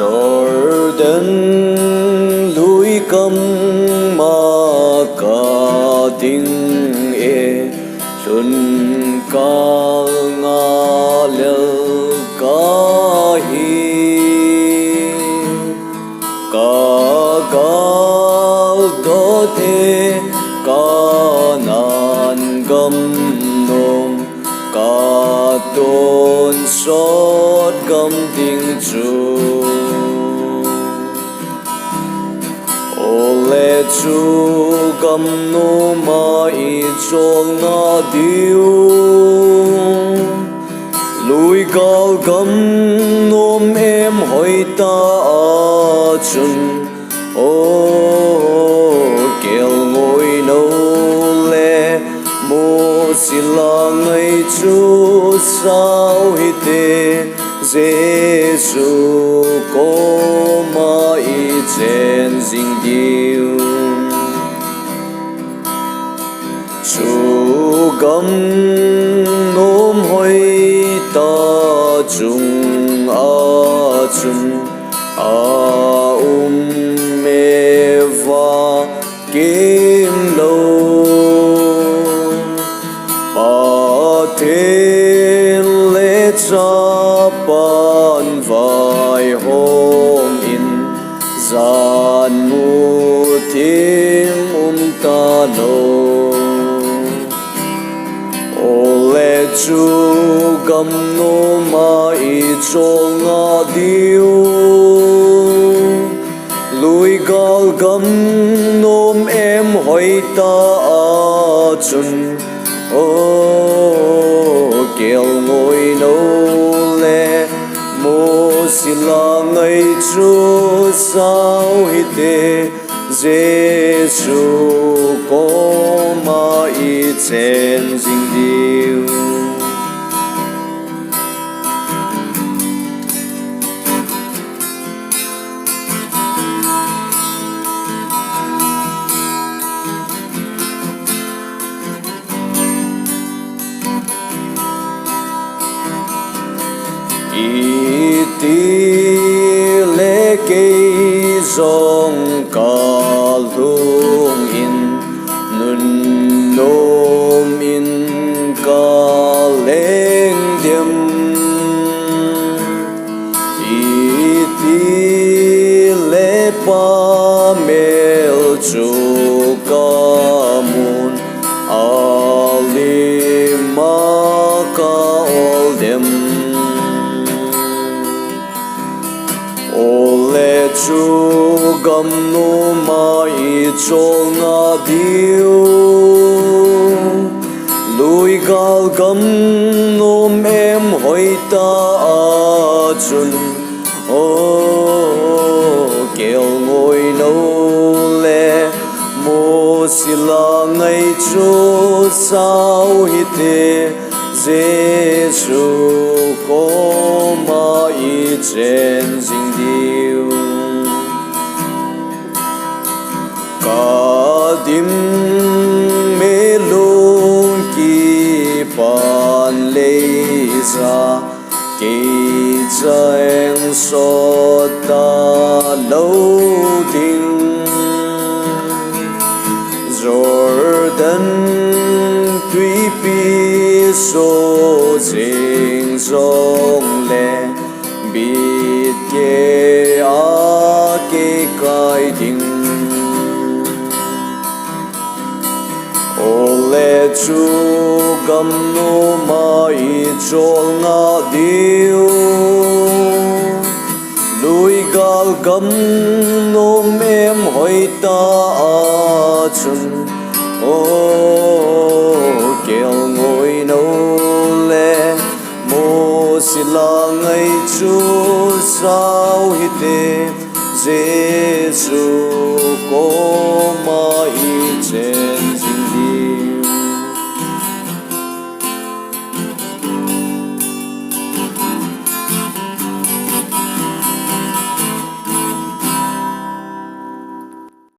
Jordan lui kam'a ka ding e chun ka nga lel ka hi ka gal do the ka nan gam nom ka tonsot gam ding chu ole chu gam nom'a i chol na diu lui gal gam nom em hoi ta chun o kêu ngồi nâu le mo sila ngay chu sao Hiche Giêsu kom'a i chen ding diu chu gam nom hoi ta chung chun me va kim lo Pathen le cha pan vai hom in gian mu tim ta lo ole chu gam nom'a i chol nga diu lui gal gam nom em hoi ta chun o kêu ngồi nâu le mo sila ngay chu sao Hiche Giêsu kom'a i chen ding diu Itih le zong ka lungmonna nom'in ka leng dem Itih le Pa mel chu ka mun alima ka ol dem ole chu gam nom'a i chol nga diu lui gal gam nom em hoi ta chun o kêu ngồi nâu le mo sila ngay chu sao Hiche Giêsu kom'a i chen ding diu ka dim me lung ki pan lei ra ki chang so ta lâu ding Jordan tuy pi so jing zong le bit ke a ke kai ding ole chu gam nom'a i chol nga diu lui gal gam nom em hoi ta chun